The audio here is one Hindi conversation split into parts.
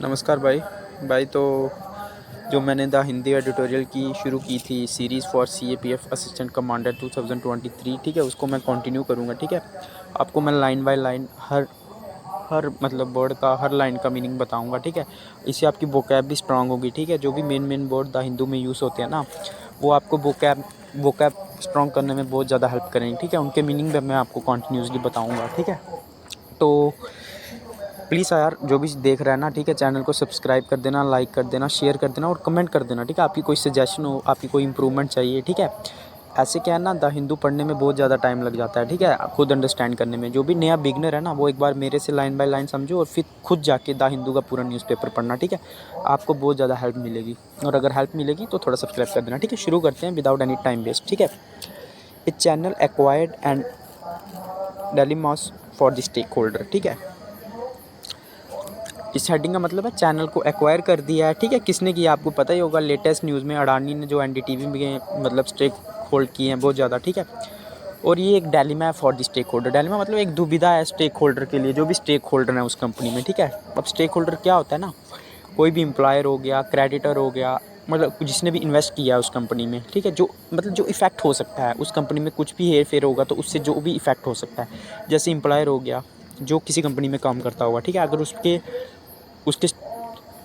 नमस्कार भाई। तो जो मैंने द हिंदी एडिटोरियल की शुरू की थी series for CAPF assistant commander 2023, ठीक है, उसको मैं कंटिन्यू करूँगा। ठीक है, आपको मैं लाइन बाय लाइन हर हर मतलब वर्ड का, हर लाइन का मीनिंग बताऊँगा। ठीक है, इससे आपकी वोकैब भी स्ट्रांग होगी। ठीक है, जो भी मेन वर्ड द हिंदू में यूज़ होते हैं ना, वो आपको वोकैब स्ट्रांग करने में बहुत ज़्यादा हेल्प करेंगे। ठीक है, उनके मीनिंग भी मैं आपको कंटिन्यूसली बताऊँगा। ठीक है, तो प्लीज़ यार जो भी देख रहा है ना, ठीक है, चैनल को सब्सक्राइब कर देना, लाइक कर देना, शेयर कर देना और कमेंट कर देना। ठीक है, आपकी कोई सजेशन हो, आपकी कोई इंप्रूवमेंट चाहिए। ठीक है, ऐसे क्या है ना, द हिंदू पढ़ने में बहुत ज़्यादा टाइम लग जाता है। ठीक है, खुद अंडरस्टैंड करने में। जो भी नया बिगनर है ना, वो एक बार मेरे से लाइन बाय लाइन समझो और फिर खुद जाके द हिंदू का पूरा न्यूज़पेपर पढ़ना। ठीक है, आपको बहुत ज़्यादा हेल्प मिलेगी। और अगर हेल्प मिलेगी तो थोड़ा सब्सक्राइब कर देना। ठीक है, शुरू करते हैं विदाउट एनी टाइम वेस्ट। ठीक है, ए चैनल एक्वायर्ड एंड डेलीमॉस फॉर द स्टेक होल्डर। ठीक है, इस हेडिंग का मतलब है चैनल को एक्वायर कर दिया है। ठीक है, किसने किया आपको पता ही होगा। लेटेस्ट न्यूज़ में अडानी ने जो NDTV में मतलब स्टेक होल्ड किए हैं बहुत ज़्यादा। ठीक है, और ये एक डायलेमा है for the stakeholder. Dilemma मतलब एक दुविधा है स्टेक होल्डर के लिए, जो भी स्टेक होल्डर है उस कंपनी में। ठीक है, अब स्टेक होल्डर क्या होता है ना, कोई भी एम्प्लॉयर हो गया, क्रेडिटर हो गया, मतलब जिसने भी इन्वेस्ट किया है उस कंपनी में। ठीक है, जो मतलब जो इफ़ेक्ट हो सकता है उस कंपनी में, कुछ भी हेर फेर होगा तो उससे जो भी इफ़ेक्ट हो सकता है। जैसे एम्प्लॉयर हो गया जो किसी कंपनी में काम करता होगा। ठीक है, अगर उसके उसके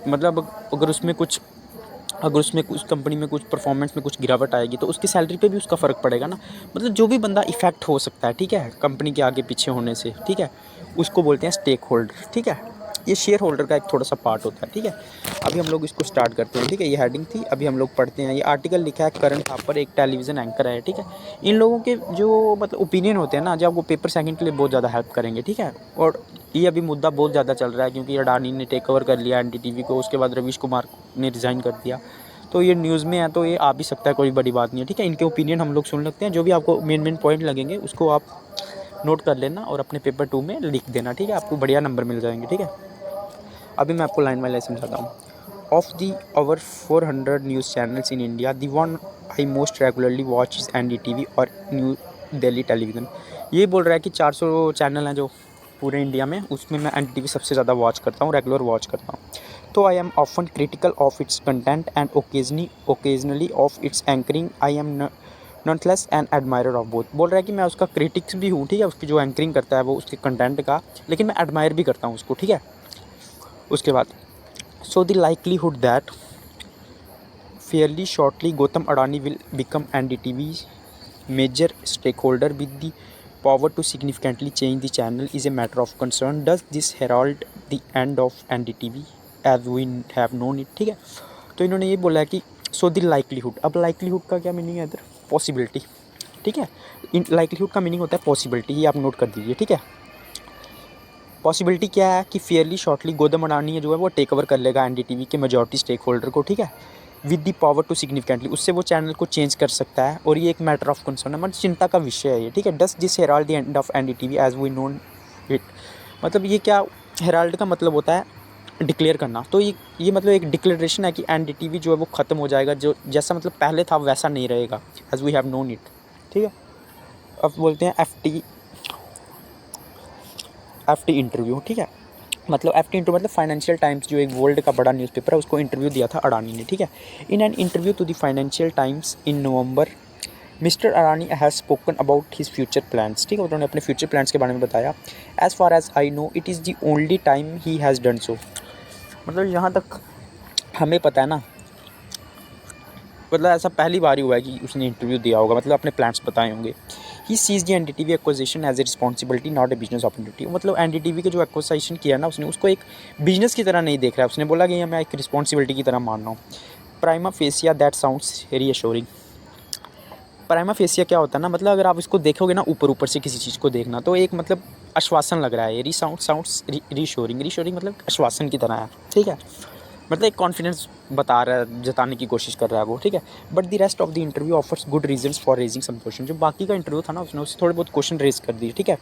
मतलब अगर उसमें कुछ कंपनी में कुछ परफॉर्मेंस में कुछ गिरावट आएगी तो उसकी सैलरी पे भी उसका फ़र्क पड़ेगा ना। मतलब जो भी बंदा इफ़ेक्ट हो सकता है, ठीक है, कंपनी के आगे पीछे होने से, ठीक है, उसको बोलते हैं स्टेक होल्डर। ठीक है, ये शेयर होल्डर का एक थोड़ा सा पार्ट होता है। ठीक है, अभी हम लोग इसको स्टार्ट करते हैं। ठीक है, ये हेडिंग थी, अभी हम लोग पढ़ते हैं। ये आर्टिकल लिखा है करण थापर, एक टेलीविज़न एंकर है। ठीक है, इन लोगों के जो मतलब ओपिनियन होते हैं ना, जो आपको पेपर सेकंड के लिए बहुत ज़्यादा हेल्प करेंगे। ठीक है, और ये अभी मुद्दा बहुत ज़्यादा चल रहा है क्योंकि अडानी ने टेक ओवर कर लिया NDTV को, उसके बाद रवीश कुमार ने रिज़ाइन कर दिया। तो ये न्यूज़ में है तो ये आ भी सकता है, कोई बड़ी बात नहीं है। ठीक है, इनके ओपिनियन हम लोग सुन लेते हैं। जो भी आपको मेन पॉइंट लगेंगे उसको आप नोट कर लेना और अपने पेपर 2 में लिख देना। ठीक है, आपको बढ़िया नंबर मिल जाएंगे। ठीक है, अभी मैं आपको लाइन बाय लाइन समझाता हूँ। Of the over 400 news channels in India, the one I most regularly watch is NDTV और न्यू दिल्ली टेलीविज़न। ये बोल रहा है कि 400 चैनल हैं जो पूरे इंडिया में, उसमें मैं NDTV सबसे ज़्यादा वॉच करता हूँ, रेगुलर वॉच करता हूँ। तो I am often critical of its content and occasionally of its anchoring. I am nonetheless and admirer of both. बोल रहा है कि मैं उसका क्रिटिक्स भी हूँ, ठीक है, उसकी जो एंकरिंग करता है वो उसके कंटेंट का, लेकिन मैं एडमायर भी करता हूँ उसको। ठीक है, उसके बाद so the likelihood that fairly shortly Gautam Adani will become NDTV's major stakeholder with the power to significantly change the channel is a matter of concern. Does this herald the end of NDTV as we have known it? ठीक है, तो इन्होंने ये बोला है कि सो द लाइकलीहुड। अब लाइकलीहुड का क्या मीनिंग है इधर? पॉसिबिलिटी। ठीक है, इन लाइकलीहुड का मीनिंग होता है पॉसिबिलिटी, ये आप नोट कर दीजिए। ठीक है, पॉसिबिलिटी क्या है कि फेयरली शॉर्टली गौतम अडानी जो है वो टेक ओवर कर लेगा NDTV के मेजॉरिटी स्टेक होल्डर को। ठीक है, with the power to significantly, उससे वो चैनल को चेंज कर सकता है और ये एक मैटर ऑफ कंसर्न है, मतलब चिंता का विषय है ये। ठीक है, does this herald the end of NDTV as we known it. मतलब ये क्या, हेराल्ड का मतलब होता है डिक्लेयर करना। तो ये मतलब एक डिक्लेरेशन है कि NDTV जो है वो ख़त्म हो जाएगा, जो जैसा मतलब पहले था वैसा नहीं रहेगा, as we have known it. ठीक है, अब बोलते हैं FT इंटरव्यू। ठीक है, मतलब FT इंटरव्यू मतलब फाइनेंशियल टाइम्स जो एक वर्ल्ड का बड़ा न्यूज़पेपर है, उसको इंटरव्यू दिया था अडानी ने। ठीक है, in an interview to the Financial Times in November, mister Adani has spoken about his future plans. ठीक है, उन्होंने अपने फ्यूचर प्लान्स के बारे में बताया। As far as I know it is the only time he has done so. मतलब यहाँ तक हमें पता है ना, मतलब ऐसा पहली बार ही हुआ है कि उसने इंटरव्यू दिया होगा, मतलब अपने प्लान्स बताए होंगे। He sees the NDTV acquisition as a responsibility not a business opportunity. मतलब NDTV के जो एक्विजिशन किया ना उसने, उसको एक बिजनेस की तरह नहीं देख रहा है। उसने बोला कि ये मैं एक रिस्पॉन्सिबिलिटी की तरह मान रहा हूँ। Prima fascia that sounds reassuring. Prima fascia क्या होता है ना, मतलब अगर आप इसको देखोगे ना ऊपर ऊपर से किसी चीज़ को देखना, तो एक मतलब आश्वासन लग रहा है। साउंड्स रीशोरिंग मतलब आश्वासन की तरह है। ठीक है, मतलब एक कॉन्फिडेंस बता रहा है, जताने की कोशिश कर रहा है वो। ठीक है, but the rest of the interview offers good reasons for raising some question. जो बाकी का इंटरव्यू था ना, उसने थोड़े बहुत क्वेश्चन रेज कर दिए। ठीक है,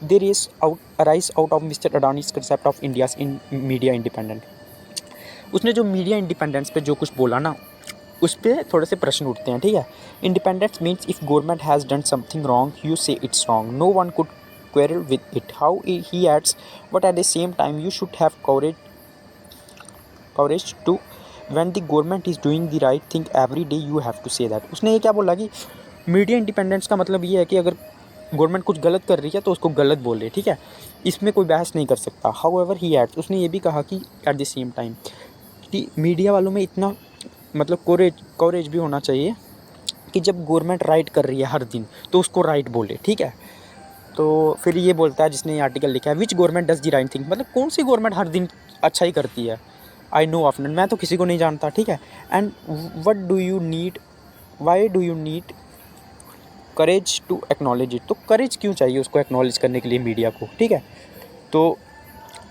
दे arise out of mister Adani's concept of India's in media independent. उसने जो मीडिया इंडिपेंडेंस पे जो कुछ बोला ना, उस पर थोड़े से प्रश्न उठते हैं। ठीक है, independence means if government has done something wrong you say it's wrong, no one could quarrel with it, how he adds, but at the same time you should have coverage courage to when the government is doing the right thing every day you have to say that। उसने ये क्या बोला कि मीडिया इंडिपेंडेंस का मतलब ये है कि अगर गवर्नमेंट कुछ गलत कर रही है तो उसको गलत बोले, ठीक है, इसमें कोई बहस नहीं कर सकता। हाउएवर ही एड्स, उसने ये भी कहा कि एट द सेम टाइम कि मीडिया वालों में इतना मतलब कोरेज भी होना चाहिए कि जब गवर्नमेंट राइट कर रही है हर दिन तो उसको राइट बोले, ठीक है। तो फिर ये बोलता है जिसने ये आर्टिकल लिखा है, which government does the right thing, मतलब कौन सी गवर्नमेंट हर दिन अच्छा ही करती है। आई नो ऑफ नन, मैं तो किसी को नहीं जानता, ठीक है। And what do you need, why do you need courage to acknowledge it, तो करेज क्यों चाहिए उसको एक्नॉलेज करने के लिए मीडिया को, ठीक है। तो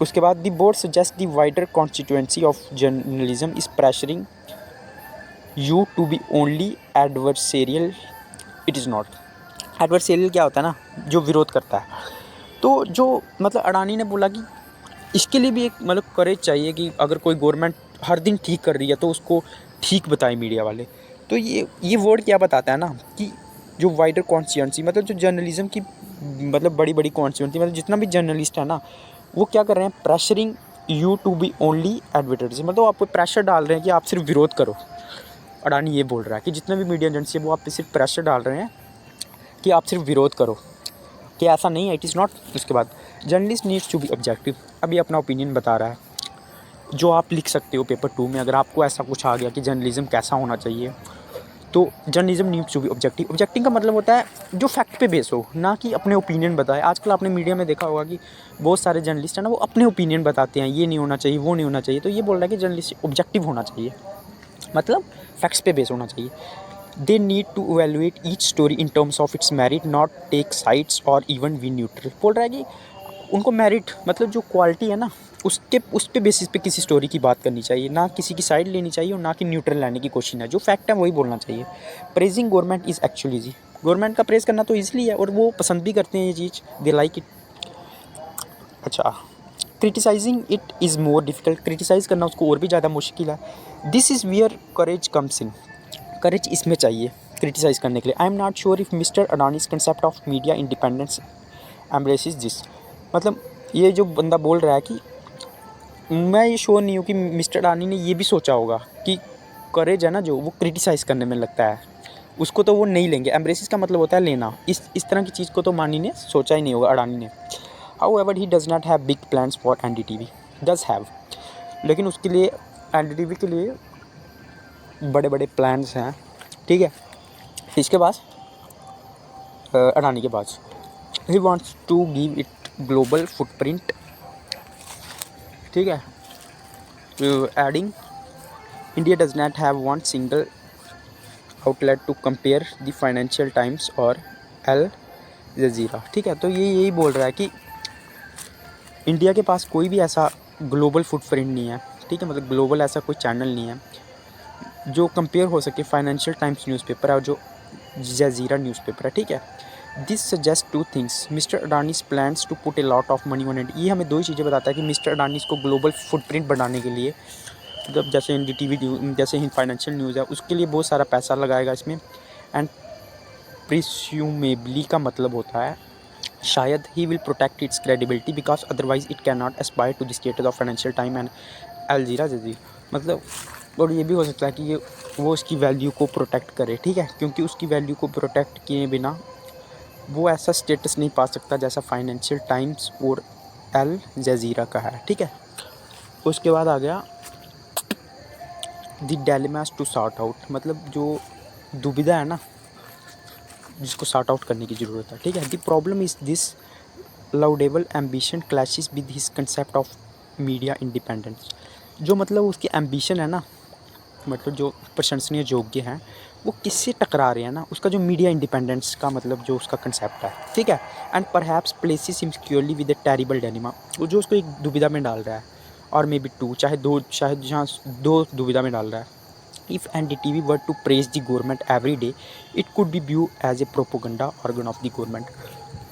उसके बाद the board suggest the wider constituency of journalism is pressuring you to be only adversarial, it is not. Adversarial क्या होता है ना, जो विरोध करता है। तो जो मतलब अडानी ने बोला कि इसके लिए भी एक मतलब करेज चाहिए कि अगर कोई गवर्नमेंट हर दिन ठीक कर रही है तो उसको ठीक बताए मीडिया वाले। तो ये वर्ड क्या बताता है ना कि जो वाइडर कॉन्स्टिट्यूएंसी मतलब जो जर्नलिज्म की मतलब बड़ी बड़ी कॉन्स्टिट्यूएंसी मतलब जितना भी जर्नलिस्ट है ना वो क्या कर रहे हैं, pressuring you to be only advertise, मतलब आप पे प्रेशर डाल रहे हैं कि आप सिर्फ विरोध करो। अडानी ये बोल रहा है कि जितने भी मीडिया एजेंसी है वो आप पे सिर्फ प्रेशर डाल रहे हैं कि आप सिर्फ विरोध करो, कि ऐसा नहीं है, इट इज़ नॉट। उसके बाद journalist needs to be objective, अभी अपना ओपिनियन बता रहा है जो आप लिख सकते हो पेपर 2 में। अगर आपको ऐसा कुछ आ गया कि जर्नलिज्म कैसा होना चाहिए तो journalism needs to be objective. Objective का मतलब होता है जो फैक्ट पे बेस हो, ना कि अपने ओपिनियन बताए। आजकल आपने मीडिया में देखा होगा कि बहुत सारे जर्नलिस्ट हैं ना वो अपने ओपिनियन बताते हैं, ये नहीं होना चाहिए, वो नहीं होना चाहिए। तो ये बोल रहा है कि जर्नलिस्ट ऑब्जेक्टिव होना चाहिए, मतलब फैक्ट्स पे बेस होना चाहिए। They need to evaluate each story in terms of its merit, not take sides और इवन बी न्यूट्रल। बोल रहा है कि उनको मेरिट मतलब जो क्वालिटी है ना उस पे बेसिस पे किसी स्टोरी की बात करनी चाहिए, ना किसी की साइड लेनी चाहिए और ना कि न्यूट्रल लाने की कोशिश है। जो फैक्ट है वही बोलना चाहिए। Praising government is actually easy, government का प्रेज़ करना तो ईजिली है और वो पसंद भी करते हैं ये चीज़, दे लाइक इट। अच्छा, criticising it is more difficult, criticise करना उसको और भी ज़्यादा मुश्किल है। This is where courage comes in, courage इसमें चाहिए क्रिटिसाइज़ करने के लिए। I am not sure if mister Adani's concept of media independence embraces this, मतलब ये जो बंदा बोल रहा है कि मैं ये श्योर नहीं हूँ कि मिस्टर अडानी ने ये भी सोचा होगा कि करेज है ना जो वो क्रिटिसाइज़ करने में लगता है, उसको तो वो नहीं लेंगे। एम्ब्रेसिस का मतलब होता है लेना, इस तरह की चीज़ को तो मानी ने सोचा ही नहीं होगा अडानी ने। However he does not have big plans for NDTV, does have, लेकिन उसके लिए एनडीटीवी के लिए बड़े बड़े प्लान्स हैं, ठीक है। इसके पास अडानी के पास he wants to give it global footprint, ठीक है। Adding India does not have one single outlet to compare the Financial Times और अल जजीरा, ठीक है। तो ये यही बोल रहा है कि इंडिया के पास कोई भी ऐसा ग्लोबल फुटप्रिंट नहीं है, ठीक है, मतलब ग्लोबल ऐसा कोई चैनल नहीं है जो कंपेयर हो सके फाइनेंशियल टाइम्स न्यूज़पेपर और जो जजीरा न्यूज़पेपर है, ठीक है। This suggest two things, mister Adani's plans to put a lot of money on it, ये हमें दो ही चीज़ें बताता है कि मिस्टर अडानीज को ग्लोबल फुटप्रिंट बनाने के लिए मतलब जैसे एनडीटीवी जैसे फाइनेंशियल न्यूज़ है उसके लिए बहुत सारा पैसा लगाएगा इसमें। एंड प्रिस्यूमेबली का मतलब होता है शायद he will protect its credibility because otherwise it can not aspire to the status of Financial Time and Al Jazeera, मतलब। और ये भी हो सकता है कि ये वो उसकी वैल्यू को प्रोटेक्ट करे, ठीक है, क्योंकि उसकी वैल्यू को प्रोटेक्ट किए बिना वो ऐसा स्टेटस नहीं पा सकता जैसा फाइनेंशियल टाइम्स और अल जजीरा का है, ठीक है। उसके बाद आ गया the dilemmas to sort out, मतलब जो दुविधा है ना जिसको सॉर्ट आउट करने की ज़रूरत है, ठीक है। The problem is this laudable ambition clashes with his concept of media independence, जो मतलब उसकी एम्बिशन है ना, मतलब जो प्रशंसनीय योग्य हैं वो किससे टकरा रहे हैं ना, उसका जो मीडिया इंडिपेंडेंस का मतलब जो उसका कंसेप्ट है, ठीक है। And perhaps places him securely with A terrible dilemma, वो जो उसको एक दुविधा में डाल रहा है, और मे बी टू चाहे दो, शायद जहाँ दो दुविधा में डाल रहा है। If NDTV were to praise the government every day it could be view as a propaganda organ of the government,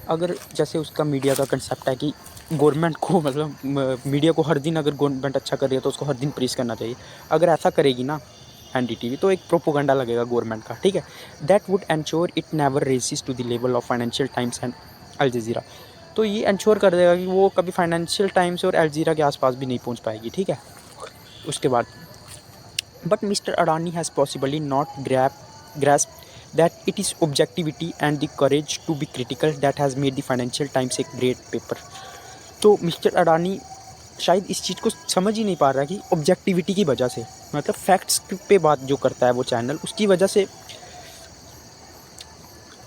अगर जैसे उसका मीडिया का कंसेप्ट है कि गवर्नमेंट को मतलब मीडिया को हर दिन अगर गवर्नमेंट अच्छा कर रही है तो उसको हर दिन प्रेस करना चाहिए, अगर ऐसा करेगी ना एनडीटीवी तो एक प्रोपोगंडा लगेगा गवर्नमेंट का, ठीक है। That would ensure it never rises to the level of Financial Times and Al Jazeera, तो ये एंश्योर कर देगा कि वो कभी फाइनेंशियल टाइम्स और अल जजीरा के आसपास भी नहीं पहुंच पाएगी, ठीक है। उसके बाद but mister Adani has possibly not grasp that it is objectivity and the courage to be critical that has made the Financial Times a great paper। तो मिस्टर अडानी शायद इस चीज़ को समझ ही नहीं पा रहा कि ऑब्जेक्टिविटी की वजह से, मतलब फैक्ट्स पे बात जो करता है वो चैनल, उसकी वजह से,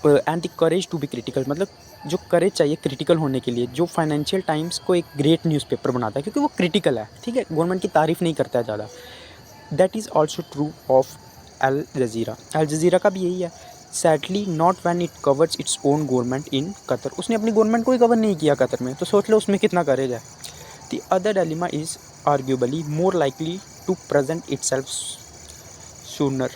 and the courage to be critical, मतलब जो करेज चाहिए क्रिटिकल होने के लिए, जो फाइनेंशियल टाइम्स को एक ग्रेट न्यूज़पेपर बनाता है क्योंकि वो क्रिटिकल है, ठीक है, गवर्नमेंट की तारीफ़ नहीं करता है ज़्यादा। That is also true of Al Jazeera. Al Jazeera का भी यही है। Sadly not when it covers its own government in Qatar. उसने अपनी गवर्नमेंट को ही कवर नहीं किया कतर में, तो सोच लो उसमें कितना करेज है। The other dilemma is arguably more likely to present itself sooner.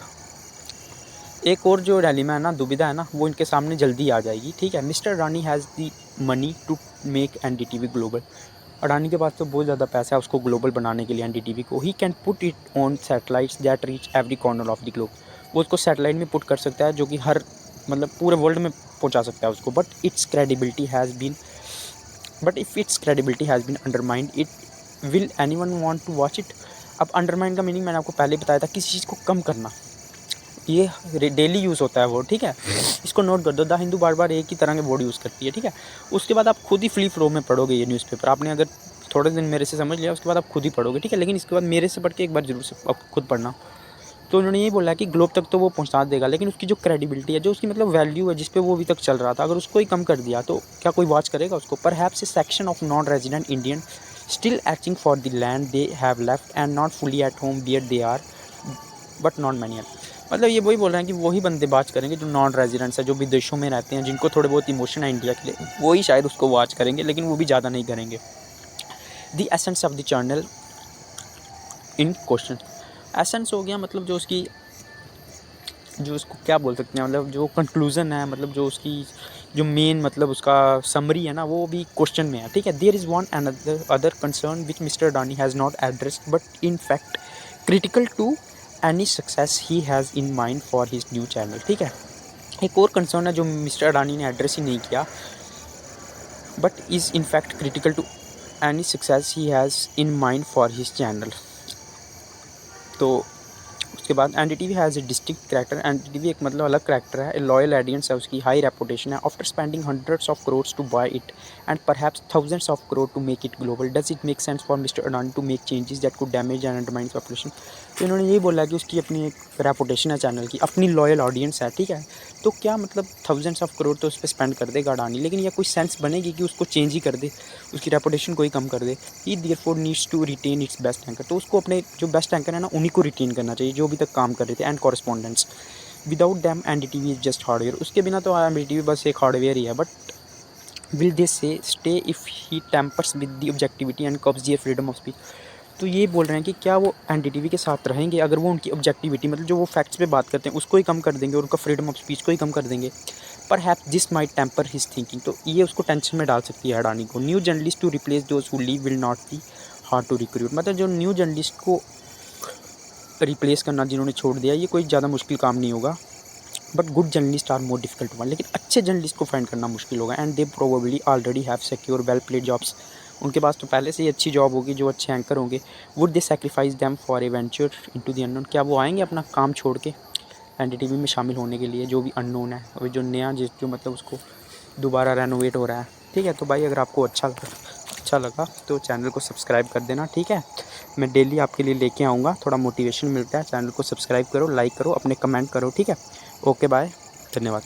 एक और जो डिलेमा है ना, दुविधा है ना, वो इनके सामने जल्दी आ जाएगी, ठीक है। Mister Adani has the money to make NDTV global. Adani के पास तो बहुत ज़्यादा पैसा है उसको ग्लोबल बनाने के लिए एनडीटीवी को। He can put it on satellites that reach every corner of the globe. वो उसको सैटेलाइट में पुट कर सकता है जो कि हर, मतलब पूरे वर्ल्ड में पहुंचा सकता है उसको। But if its credibility has been undermined it will anyone want to watch it. अब अंडरमाइंड का मीनिंग मैंने आपको पहले बताया था, किसी चीज़ को कम करना। ये डेली यूज़ होता है वो, ठीक है, इसको नोट कर दो। द हिंदू बार बार एक ही तरह के वर्ड यूज़ करती है, ठीक है। उसके बाद आप खुद ही फ्ली फ्लो में पढ़ोगे ये न्यूज़पेपर। आपने अगर थोड़े दिन मेरे से समझ लिया, उसके बाद आप खुद ही पढ़ोगे, ठीक है। लेकिन इसके बाद मेरे से पढ़ के एक बार जरूर से आप खुद पढ़ना। तो उन्होंने ये बोला कि ग्लोब तक तो वो पहुंचा देगा, लेकिन उसकी जो क्रेडिबिलिटी है, जो उसकी मतलब वैल्यू है जिस पे वो अभी तक चल रहा था, अगर उसको ही कम कर दिया तो क्या कोई वॉच करेगा उसको। Perhaps a section of non resident Indian still aching for the land they have left and not fully at home where they are but not many are. मतलब ये वही बोल रहे हैं कि वही बंदे बात करेंगे जो नॉन रेजिडेंट्स हैं, जो विदेशों में रहते हैं, जिनको थोड़े बहुत इमोशन है इंडिया के लिए, वही शायद उसको वॉच करेंगे, लेकिन वो भी ज़्यादा नहीं करेंगे। The essence of the channel in question. Essence हो गया मतलब जो उसकी, जो उसको क्या बोल सकते हैं, मतलब जो कंक्लूजन है, मतलब जो उसकी जो मेन मतलब उसका समरी है ना, वो भी क्वेश्चन में है, ठीक है। There is one and other concern which mister Adani has not addressed but in fact critical to any success he has in mind for his new channel, ठीक है। एक और कंसर्न है जो मिस्टर अडानी ने एड्रेस ही नहीं किया, but is in fact critical to any success he has in mind for his channel. तो उसके बाद NDTV has a distinct character. NDTV एक मतलब अलग कैरेक्टर है, लॉयल ऑडियंस है उसकी, हाई रेपुटेशन है। After spending hundreds of crores to buy it and perhaps thousands of crore to make it global, does it make sense for mister Adani to make changes that could damage and undermine population. तो इन्होंने यही बोला कि उसकी अपनी एक रेपुटेशन है चैनल की, अपनी लॉयल ऑडियंस है, ठीक है। तो क्या मतलब थाउजेंड्स ऑफ करोड़ तो उस पर स्पेंड कर देगा अडानी, लेकिन यह कोई सेंस बनेगी कि उसको चेंज ही कर दे, उसकी रेपुटेशन को ही कम कर दे। He therefore needs to retain its best anchor. तो उसको अपने जो बेस्ट एंकर है ना, उन्हीं को रिटेन करना चाहिए जो अभी तक काम कर रहे थे, and correspondents. Without them NDTV is just hardware. उसके बिना तो एनडीटीवी बस एक हार्डवेयर ही है। But will they say stay if he tempers with the objectivity and curbs their freedom of speech. तो ये बोल रहे हैं कि क्या वो एनडीटीवी के साथ रहेंगे अगर वो उनकी ऑब्जेक्टिविटी, मतलब जो वो फैक्ट्स पे बात करते हैं, उसको ही कम कर देंगे और उनका फ्रीडम ऑफ स्पीच को ही कम कर देंगे। Perhaps this might temper his thinking. तो ये उसको टेंशन में डाल सकती है अडानी को। New journalist to replace those who leave will not be hard to recruit. मतलब जो न्यू जर्नलिस्ट को रिप्लेस करना जिन्होंने छोड़ दिया, ये कोई ज़्यादा मुश्किल काम नहीं होगा। But good journalist are more difficult one. लेकिन अच्छे जर्नलिस्ट को फाइंड करना मुश्किल होगा। And they probably already have secure well paid jobs. उनके पास तो पहले से ही अच्छी जॉब होगी, जो अच्छे एंकर होंगे। Would they sacrifice them for a venture into the unknown. क्या वो आएंगे अपना काम छोड़ के एनडीटीवी में शामिल होने के लिए, जो भी अननोन है, और जो नया जो मतलब उसको दोबारा रेनोवेट हो रहा है, ठीक है। तो भाई अगर आपको अच्छा लगा तो चैनल को सब्सक्राइब कर देना, ठीक है। मैं डेली आपके लिए लेके आऊँगा, थोड़ा मोटिवेशन मिलता है। चैनल को सब्सक्राइब करो, लाइक करो, अपने कमेंट करो, ठीक है। ओके बाय, धन्यवाद।